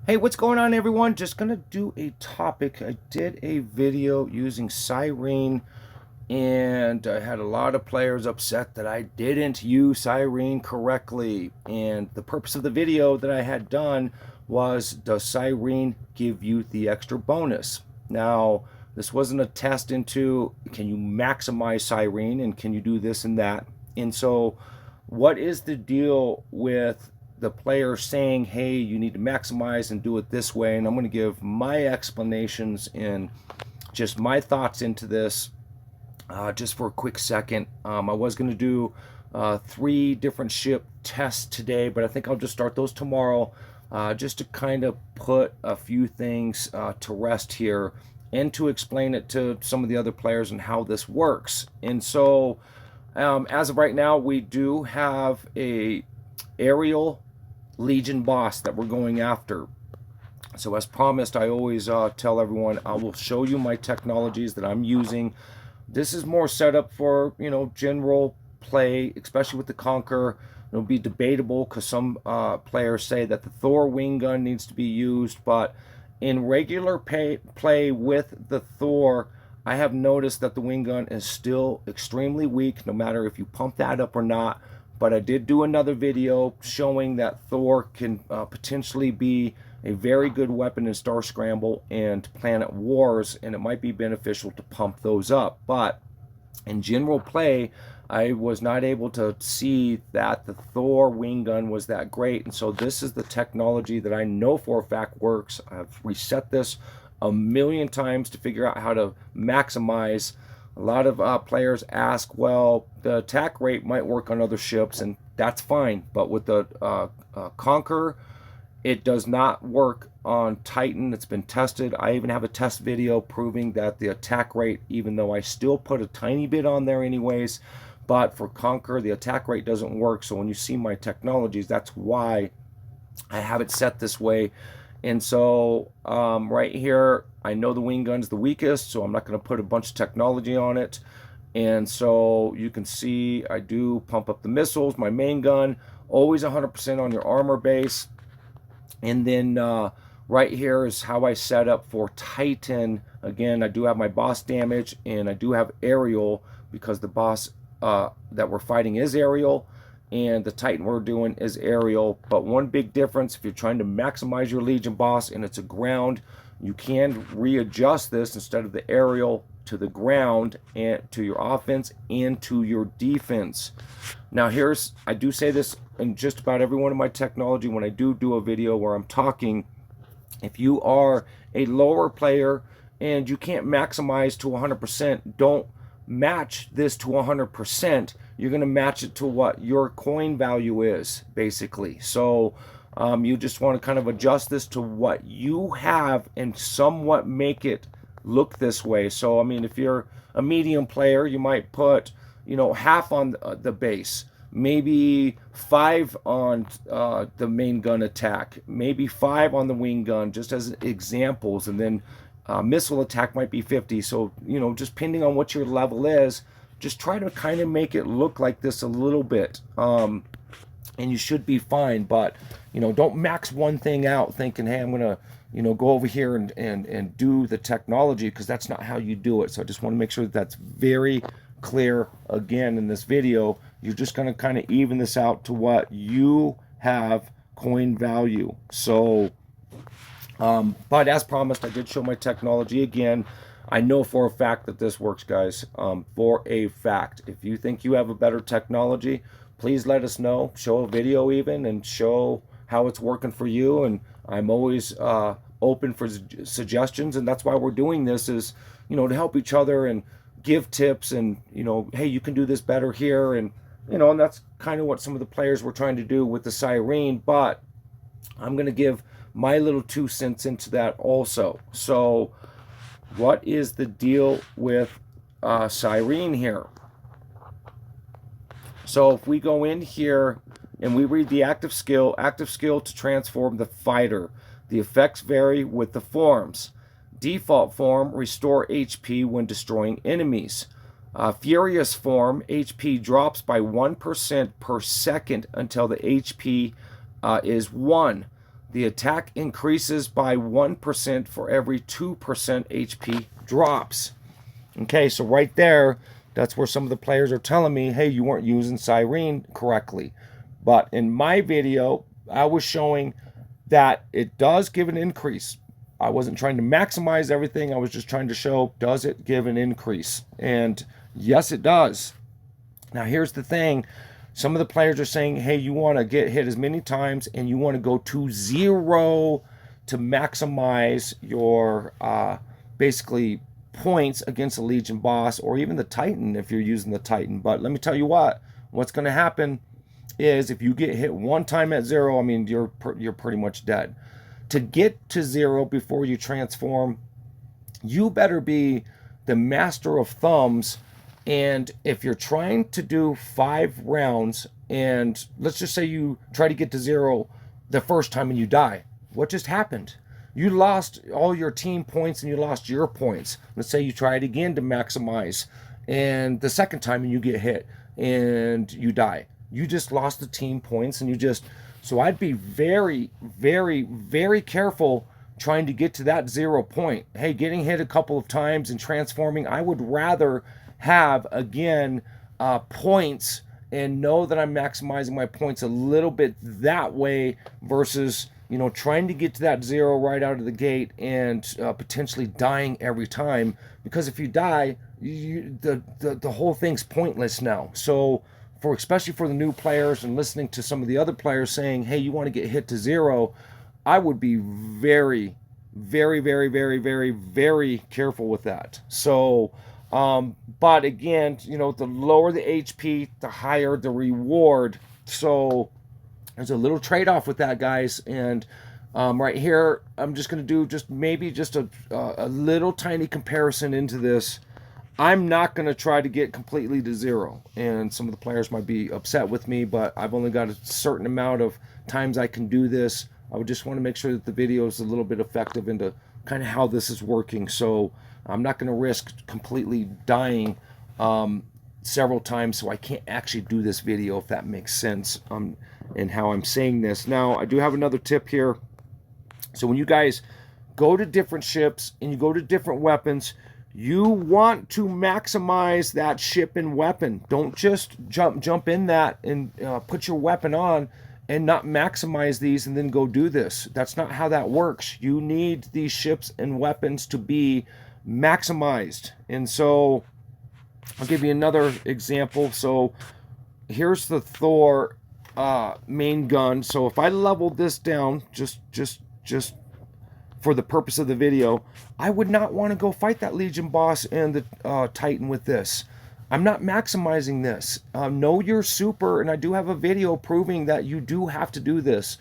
Hey, what's going on, everyone? Just gonna do a topic. I did a video using Sirene, and I had a lot of players upset that I didn't use Sirene correctly. And the purpose of the video that I had done was, does Sirene give you the extra bonus? Now, this wasn't a test into can you maximize Sirene and can you do this and that. And so, what is the deal with the player saying, hey, you need to maximize and do it this way? And I'm going to give my explanations and just my thoughts into this just for a quick second. I was going to do 3 different ship tests today, but I think I'll just start those tomorrow just to kind of put a few things to rest here and to explain it to some of the other players and how this works. And so as of right now, we do have a aerial Legion boss that we're going after. So as promised, I always tell everyone I will show you my technologies that I'm using. This is more set up for, general play, especially with the Conqueror. It'll be debatable because some players say that the Thor wing gun needs to be used, but in regular play with the Thor, I have noticed that the wing gun is still extremely weak, no matter if you pump that up or not. But I did do another video showing that Thor can potentially be a very good weapon in Star Scramble and Planet Wars, and it might be beneficial to pump those up. But in general play, I was not able to see that the Thor wing gun was that great, and so this is the technology that I know for a fact works. I've reset this a million times to figure out how to maximize. A lot of players ask, well, the attack rate might work on other ships, and that's fine. But with the Conqueror, it does not work on Titan. It's been tested. I even have a test video proving that the attack rate, even though I still put a tiny bit on there anyways, but for Conqueror, the attack rate doesn't work. So when you see my technologies, that's why I have it set this way. And so right here, I know the wing gun's the weakest, so I'm not going to put a bunch of technology on it. And so you can see I do pump up the missiles, my main gun, always 100% on your armor base. And then right here is how I set up for Titan. Again, I do have my boss damage, and I do have aerial because the boss that we're fighting is aerial, and the Titan we're doing is aerial. But one big difference, if you're trying to maximize your Legion boss and it's a ground, you can readjust this instead of the aerial to the ground and to your offense and to your defense. Now I do say this in just about every one of my technology when I do a video where I'm talking. If you are a lower player and you can't maximize to 100%, don't match this to 100%. You're going to match it to what your coin value is, basically. So you just want to kind of adjust this to what you have and somewhat make it look this way. So, I mean, if you're a medium player, you might put, half on the base, maybe 5 on the main gun attack, maybe 5 on the wing gun, just as examples, and then missile attack might be 50. So, just depending on what your level is, just try to kind of make it look like this a little bit. And you should be fine. But, don't max one thing out thinking, hey, I'm going to, go over here and do the technology, because that's not how you do it. So I just want to make sure that that's very clear again in this video. You're just going to kind of even this out to what you have coin value. So but as promised, I did show my technology again. I know for a fact that this works, guys. For a fact. If you think you have a better technology, please let us know. Show a video even and show how it's working for you. And I'm always open for suggestions. And that's why we're doing this, is, to help each other and give tips and, hey, you can do this better here. And, and that's kind of what some of the players were trying to do with the Sirene. But I'm going to give my little 2 cents into that also. So what is the deal with Sirene here? So if we go in here and we read the active skill to transform the fighter. The effects vary with the forms. Default form, restore HP when destroying enemies. Furious form, HP drops by 1% per second until the HP is 1. the attack increases by 1% for every 2% HP drops. Okay, so right there, that's where some of the players are telling me, hey, you weren't using Sirene correctly. But in my video, I was showing that it does give an increase. I wasn't trying to maximize everything. I was just trying to show, does it give an increase? And yes, it does. Now, here's the thing. Some of the players are saying, hey, you want to get hit as many times and you want to go to 0 to maximize your basically points against the Legion boss, or even the Titan if you're using the Titan. But let me tell you what's going to happen is if you get hit one time at 0, I mean, you're pretty much dead. To get to 0 before you transform, you better be the master of thumbs. And if you're trying to do 5 rounds, and let's just say you try to get to 0 the first time and you die, what just happened? You lost all your team points and you lost your points. Let's say you try it again to maximize, and the second time and you get hit and you die. You just lost the team points, and you just... So I'd be very, very, very careful trying to get to that 0 point. Hey, getting hit a couple of times and transforming, I would rather have, again, points and know that I'm maximizing my points a little bit that way versus, you know, trying to get to that 0 right out of the gate and potentially dying every time. Because if you die, the whole thing's pointless now. So especially for the new players, and listening to some of the other players saying, hey, you want to get hit to 0, I would be very, very, very, very, very, very careful with that. So, but again, you know, the lower the HP, the higher the reward. So there's a little trade-off with that, guys. And right here, I'm just going to do maybe a little tiny comparison into this. I'm not going to try to get completely to 0, and some of the players might be upset with me, but I've only got a certain amount of times I can do this. I would just want to make sure that the video is a little bit effective into kind of how this is working. So I'm not going to risk completely dying several times, so I can't actually do this video, if that makes sense, in how I'm saying this. Now, I do have another tip here. So when you guys go to different ships and you go to different weapons, you want to maximize that ship and weapon. Don't just jump in that and put your weapon on and not maximize these and then go do this. That's not how that works. You need these ships and weapons to be maximized. And so I'll give you another example. So here's the Thor main gun. So if I leveled this down just for the purpose of the video, I would not want to go fight that Legion boss and the Titan with this. I'm not maximizing this. Know your super, and I do have a video proving that you do have to do this.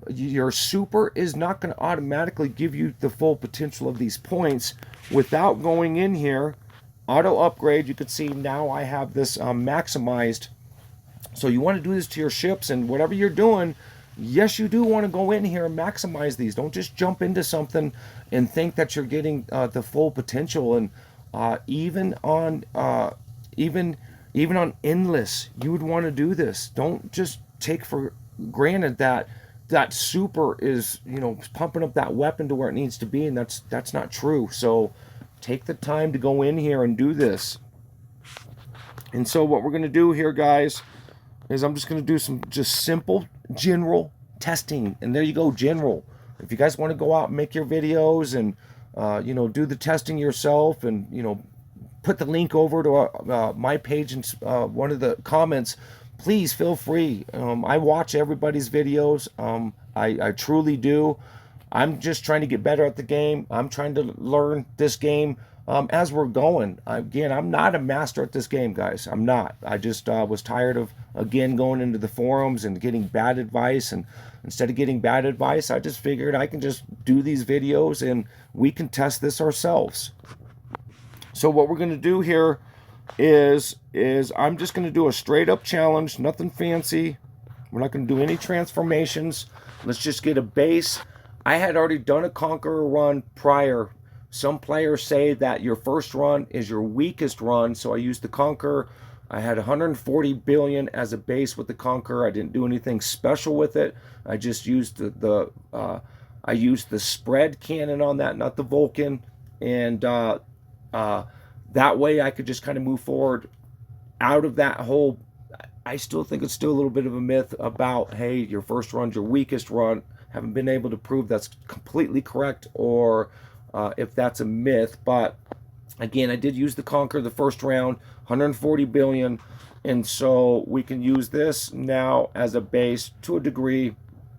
Your super is not going to automatically give you the full potential of these points without going in here. Auto upgrade, you can see now I have this maximized. So you want to do this to your ships, and whatever you're doing, yes, you do want to go in here and maximize these. Don't just jump into something and think that you're getting the full potential. And even on endless, you would want to do this. Don't just take for granted that that super is, you know, pumping up that weapon to where it needs to be, and that's not true. So take the time to go in here and do this. And so what we're going to do here, guys, is I'm just going to do some just simple general testing. And there you go, general. If you guys want to go out and make your videos and you know, do the testing yourself, and you know, put the link over to my page in one of the comments, please feel free. I watch everybody's videos. I truly do. I'm just trying to get better at the game. I'm trying to learn this game as we're going. Again, I'm not a master at this game, guys. I'm not. I just was tired of, again, going into the forums and getting bad advice. And instead of getting bad advice, I just figured I can just do these videos and we can test this ourselves. So what we're going to do here is I'm just going to do a straight up challenge, nothing fancy. We're not going to do any transformations. Let's just get a base. I had already done a Conqueror run prior. Some players say that your first run is your weakest run, so I used the Conqueror. I had 140 billion as a base with the Conqueror. I didn't do anything special with it. I just used I used the spread cannon on that, not the Vulcan, and that way I could just kind of move forward out of that whole. I still think it's still a little bit of a myth about, hey, your first run's your weakest run. Haven't been able to prove that's completely correct, or if that's a myth. But again, I did use the Conquer the first round, 140 billion, and so we can use this now as a base to a degree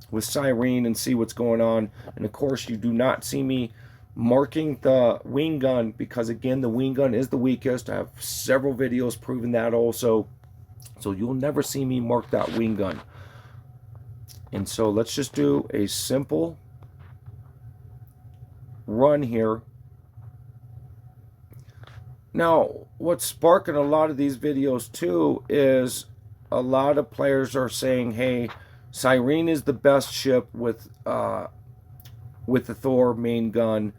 with Sirene and see what's going on. And of course, you do not see me marking the wing gun because, again, the wing gun is the weakest. I have several videos proving that also. So you'll never see me mark that wing gun. And so let's just do a simple run here. Now, what's sparking a lot of these videos too is a lot of players are saying, hey, Sirene is the best ship with the Thor main gun,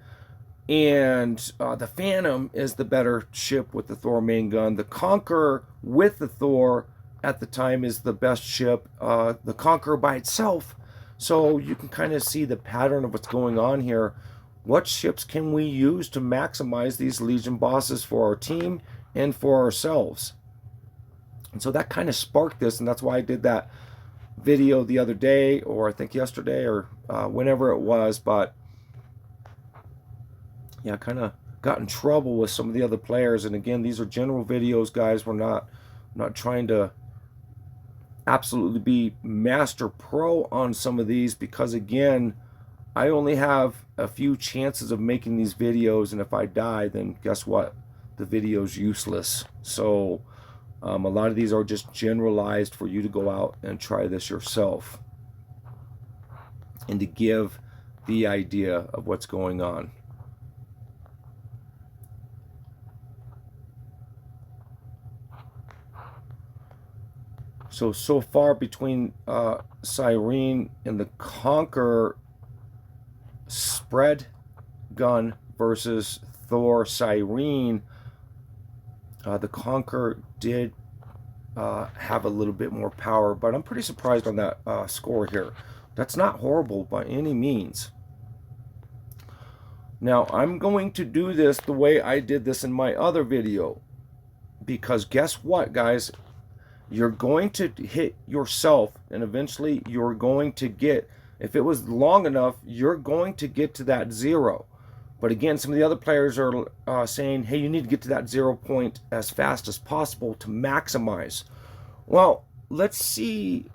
and the Phantom is the better ship with the Thor main gun. The Conqueror with the Thor at the time is the best ship. The Conqueror by itself. So you can kind of see the pattern of what's going on here. What ships can we use to maximize these Legion bosses for our team and for ourselves? And so that kind of sparked this, and that's why I did that video the other day, or I think yesterday, or whenever it was. But yeah, I kind of got in trouble with some of the other players. And again, these are general videos, guys. We're not trying to absolutely be master pro on some of these, because again, I only have a few chances of making these videos, and if I die, then guess what? The video's useless. So a lot of these are just generalized for you to go out and try this yourself and to give the idea of what's going on. So far between Sirene and the Conqueror spread gun versus Thor Sirene, the Conqueror did have a little bit more power, but I'm pretty surprised on that score here. That's not horrible by any means. Now, I'm going to do this the way I did this in my other video, because guess what, guys? You're going to hit yourself, and eventually you're going to get, if it was long enough, you're going to get to that 0. But again, some of the other players are saying, hey, you need to get to that 0 point as fast as possible to maximize. Well, let's see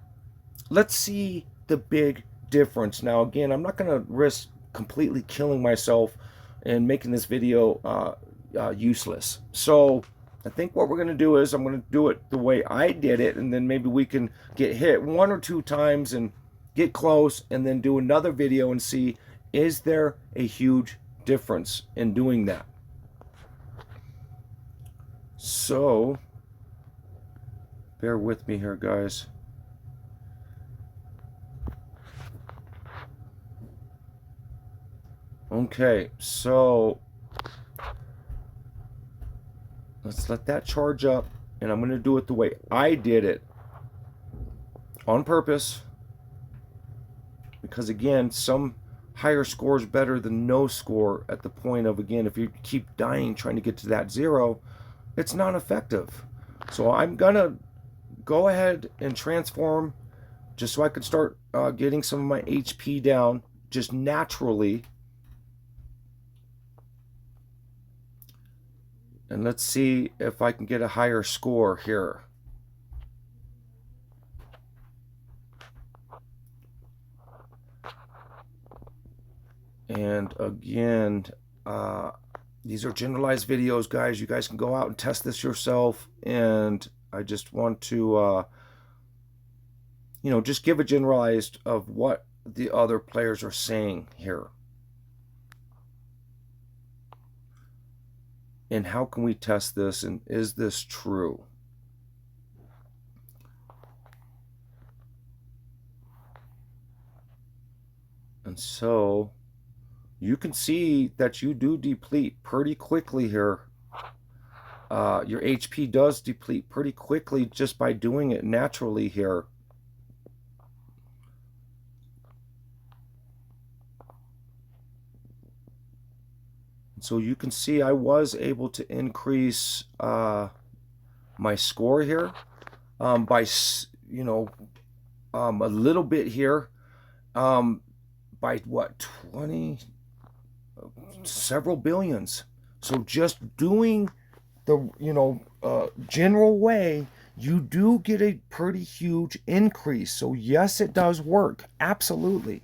the big difference. Now, again, I'm not going to risk completely killing myself and making this video useless. So I think what we're going to do is I'm going to do it the way I did it, and then maybe we can get hit 1 or 2 times and get close, and then do another video and see, is there a huge difference in doing that? So bear with me here, guys. Okay, so let's let that charge up, and I'm going to do it the way I did it on purpose, because again, some higher score is better than no score at the point of, again, if you keep dying trying to get to that 0, it's not effective. So I'm going to go ahead and transform just so I can start getting some of my HP down just naturally. And let's see if I can get a higher score here. And again, these are generalized videos, guys. You guys can go out and test this yourself. And I just want to, just give a generalized of what the other players are saying here. And how can we test this, and is this true? And so you can see that you do deplete pretty quickly here. your HP does deplete pretty quickly just by doing it naturally here. So you can see I was able to increase my score here by, you know, a little bit here, by what, 20, several billions. So just doing the, general way, you do get a pretty huge increase. So yes, it does work, absolutely.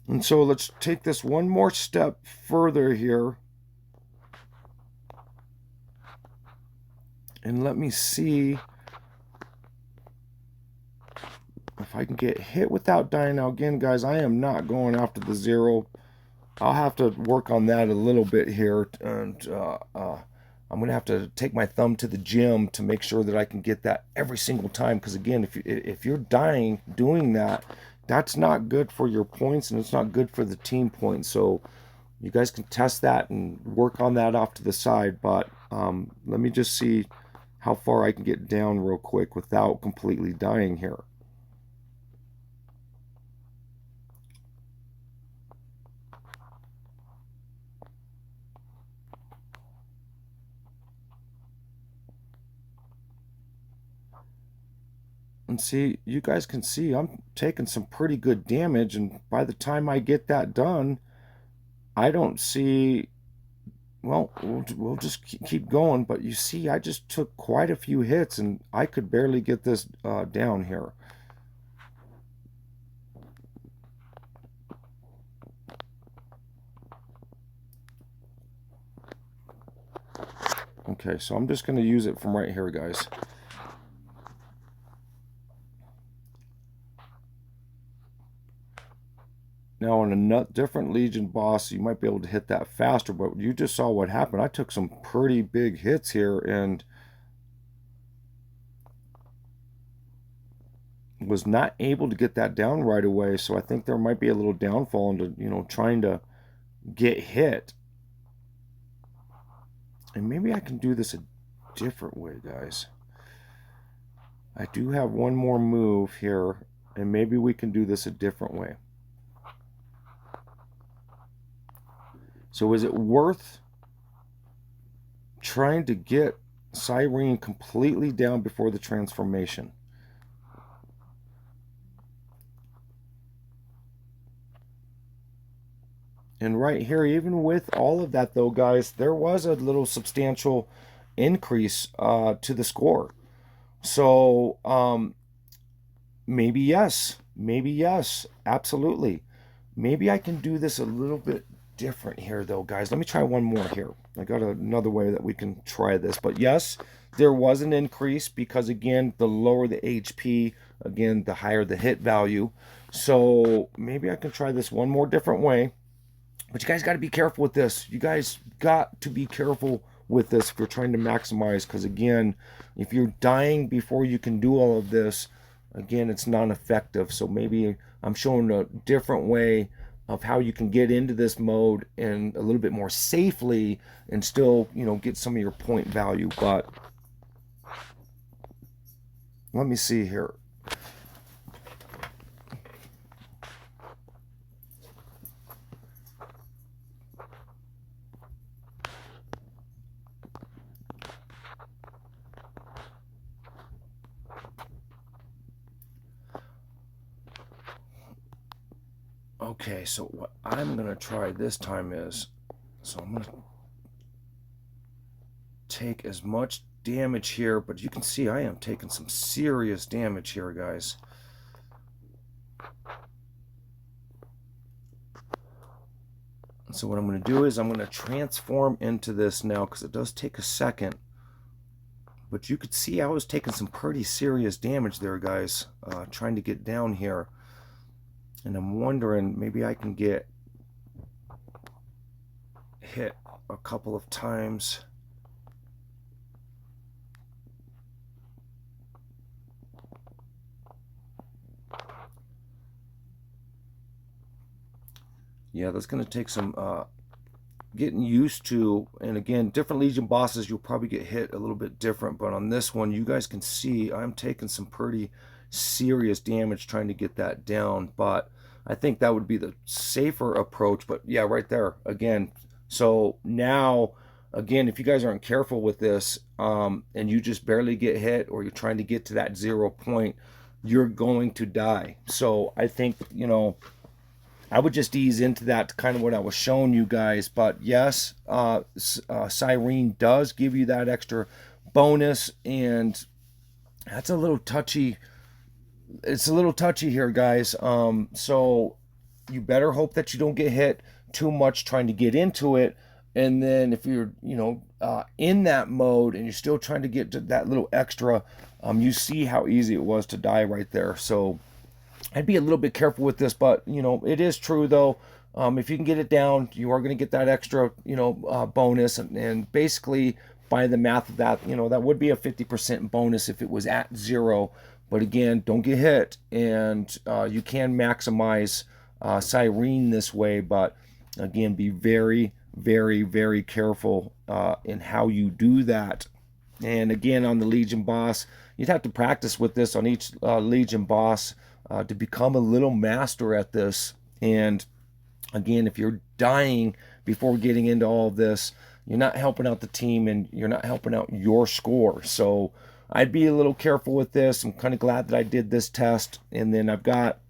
And so let's take this one more step further here. And let me see if I can get hit without dying. Now again, guys, I am not going after the 0. I'll have to work on that a little bit here. And I'm going to have to take my thumb to the gym to make sure that I can get that every single time. Because again, if you're dying doing that, that's not good for your points, and it's not good for the team points. So you guys can test that and work on that off to the side. But let me just see how far I can get down real quick without completely dying here. And see, you guys can see I'm taking some pretty good damage, and by the time I get that done, I don't see, well, we'll just keep going, but you see I just took quite a few hits, and I could barely get this down here. Okay, so I'm just going to use it from right here, guys. Now, on a different Legion boss, you might be able to hit that faster, but you just saw what happened. I took some pretty big hits here and was not able to get that down right away, so I think there might be a little downfall into, trying to get hit. And maybe I can do this a different way, guys. I do have one more move here, and maybe we can do this a different way. So is it worth trying to get Sirene completely down before the transformation? And right here, even with all of that though, guys, there was a little substantial increase to the score. So maybe yes, absolutely. Maybe I can do this a little bit different here though, guys. Let me try one more here. I got another way that we can try this. But yes, there was an increase because again, the lower the HP, again, the higher the hit value. So maybe I can try this one more different way. But you guys got to be careful with this. You guys got to be careful with this if you're trying to maximize, because again, if you're dying before you can do all of this, again, it's not effective. So maybe I'm showing a different way of how you can get into this mode and a little bit more safely and still, get some of your point value. But let me see here. Okay, so what I'm going to try this time is, so I'm going to take as much damage here, but you can see I am taking some serious damage here, guys. And so what I'm going to do is I'm going to transform into this now, because it does take a second. But you could see I was taking some pretty serious damage there, guys, trying to get down here. And I'm wondering, maybe I can get hit a couple of times. Yeah, that's going to take some getting used to. And again, different Legion bosses, you'll probably get hit a little bit different. But on this one, you guys can see I'm taking some pretty serious damage trying to get that down. But I think that would be the safer approach. But yeah, right there again. So now, again, if you guys aren't careful with this, and you just barely get hit, or you're trying to get to that 0 point, you're going to die. So I think, you know, I would just ease into that, kind of what I was showing you guys. But yes, Sirene does give you that extra bonus, and that's a little touchy. It's a little touchy here, guys. So you better hope that you don't get hit too much trying to get into it. And then if you're, you know, in that mode and you're still trying to get to that little extra, you see how easy it was to die right there. So I'd be a little bit careful with this, but, you know, it is true, though. If you can get it down, you are going to get that extra, you know, bonus. And basically, by the math of that, you know, that would be a 50% bonus if it was at 0. But again, don't get hit. And you can maximize Sirene this way. But again, be very, very, very careful in how you do that. And again, on the Legion boss, you'd have to practice with this on each Legion boss to become a little master at this. And again, if you're dying before getting into all of this, you're not helping out the team and you're not helping out your score. So I'd be a little careful with this. I'm kind of glad that I did this test. And then I've got,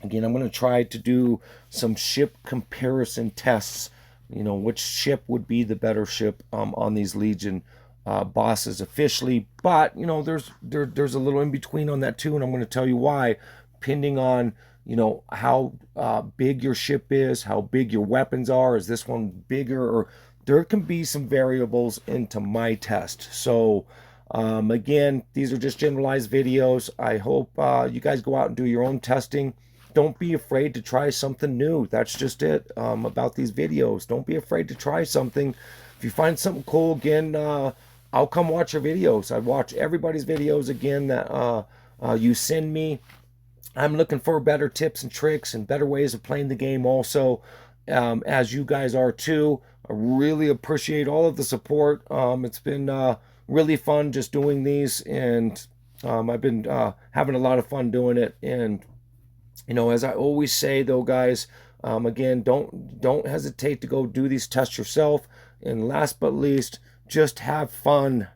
again, I'm going to try to do some ship comparison tests. You know, which ship would be the better ship on these Legion bosses officially. But, you know, there's a little in between on that too. And I'm going to tell you why, depending on, you know, how big your ship is, how big your weapons are. Is this one bigger? Or there can be some variables into my test. So again, these are just generalized videos. I hope you guys go out and do your own testing. Don't be afraid to try something new. That's just it about these videos. Don't be afraid to try something. If you find something cool, again, I'll come watch your videos. I watch everybody's videos, again, that you send me. I'm looking for better tips and tricks and better ways of playing the game also, as you guys are too. I really appreciate all of the support. It's been really fun just doing these, and I've been having a lot of fun doing it. And, you know, as I always say, though, guys, again, don't hesitate to go do these tests yourself. And last but least, just have fun.